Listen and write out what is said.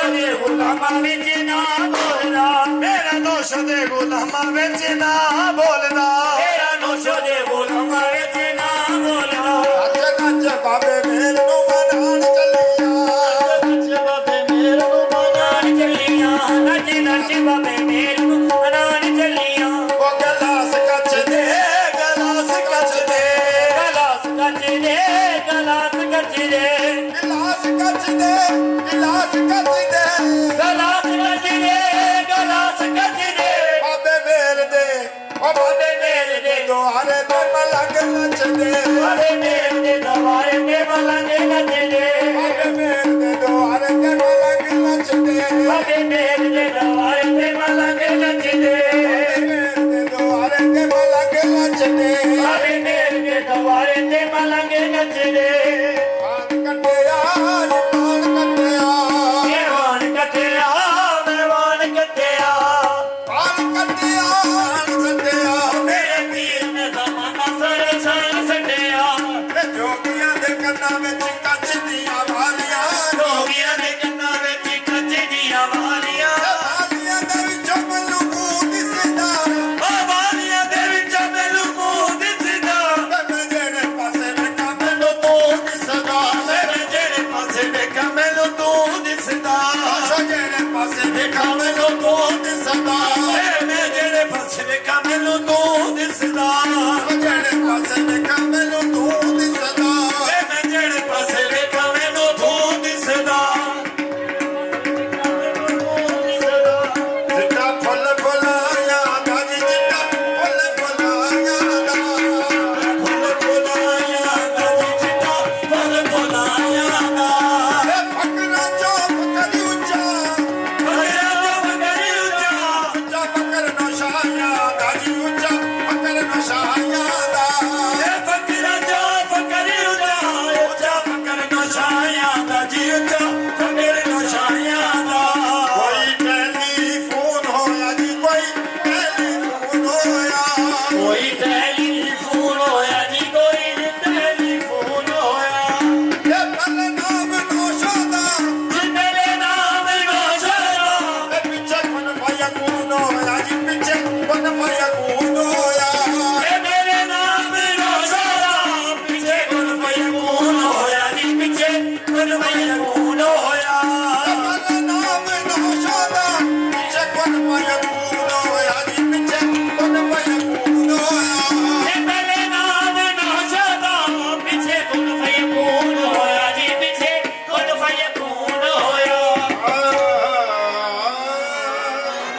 ਦੇ ਗੁਲਾਮਾਂ ਵਿੱਚ ਨਾ ਬੋਲਦਾ, ਮੇਰਾ ਨੌਸ਼ ਦੇ ਗੁਲਾਮਾਂ ਵਿੱਚ ਨਾ ਬੋਲਦਾ, ਮੇਰਾ ਨੌਸ਼ ਦੇ ਗੁਲਾਮਾਂ ਵਿੱਚ ਨਾ ਬੋਲਦਾ। ਨੱਚ ਨੱਚ ਬਾਬੇ ਮੇਰ ਨੂੰ ਮਨਾਣ ਚੱਲਿਆ, ਨੱਚ ਬਾਬੇ ਮੇਰ ਨੂੰ ਮਨਾਣ ਚੱਲੀਆਂ, ਨੱਚ ਨੱਚ ਬਾਬੇ ਮੇਰ ਨੂੰ ਮਨਾਣ ਚੱਲੀਆਂ। ਉਹ ਗਲਾਸ ਕੱਚ ਦੇ, ਗਲਾਸ ਕੱਚ ਦੇ, ਗਲਾਸ ਕੱਚ ਦੇ, ਗਲਾਸ ਕੱਚ ਦੇ, ਗਲਾਸ ਕੱਚ ਦੇ, ਗਲਾਸ ਕੱਚ ਦੇ, ਗਲਾਸ ਕੱਚ ਦੇ, ਗਲਾਸ ਕੱਚ ਦੇ। ਬਾਬੇ ਮੇਰ ਦੇ, ਉਹ ਬਾਬੇ ਮੇਰ ਦੇ ਦੁਆਰੇ ਤੇ ਮਲੰਗ ਨੱਚਦੇ, ਬਾਬੇ ਮੇਰ ਦੇ ਦਰਬਾਰੇ ਤੇ ਮਲੰਗ ਨੱਚਦੇ, ਬਾਬੇ ਮੇਰ ਦੇ ਦੁਆਰੇ ਤੇ ਮਲੰਗ ਨੱਚਦੇ, ਬਾਬੇ ਮੇਰ ਦੇ ਦਰਬਾਰੇ ਤੇ ਮਲੰਗ ਨੱਚਦੇ, ਬਾਬੇ ਮੇਰ ਦੇ ਦੁਆਰੇ ਤੇ ਮਲੰਗ ਨੱਚਦੇ। ਬਾਬੇ ਮੇਰ ਦੇ ਦਰਬਾਰੇ ਤੇ ਮਲੰਗ ਨੱਚਦੇ। ਪਾਨ ਕੱਟਿਆ ਨੀ ਪਾਨ ਕੱਟਿਆ, ਮਹਿਮਾਨ ਕੱਟਿਆ, ਮਹਿਮਾਨ ਕੱਟਿਆ, ਪਾਨ ਕੱਟਿਆ ਨੀ ਕੱਟਿਆ, ਮੇਰੇ ਪੀਰ ਨੇ ਜ਼ਮਾਨਾ ਸਾਰੇ ਛਾਣ ਛੱਡਿਆ। ਤੇ ਜੋਗੀਆਂ ਦੇ ਕੰਨਾਂ ਵਿੱਚ ਕੱਚ ਦੀਆਂ ਵਾਲੀਆਂ,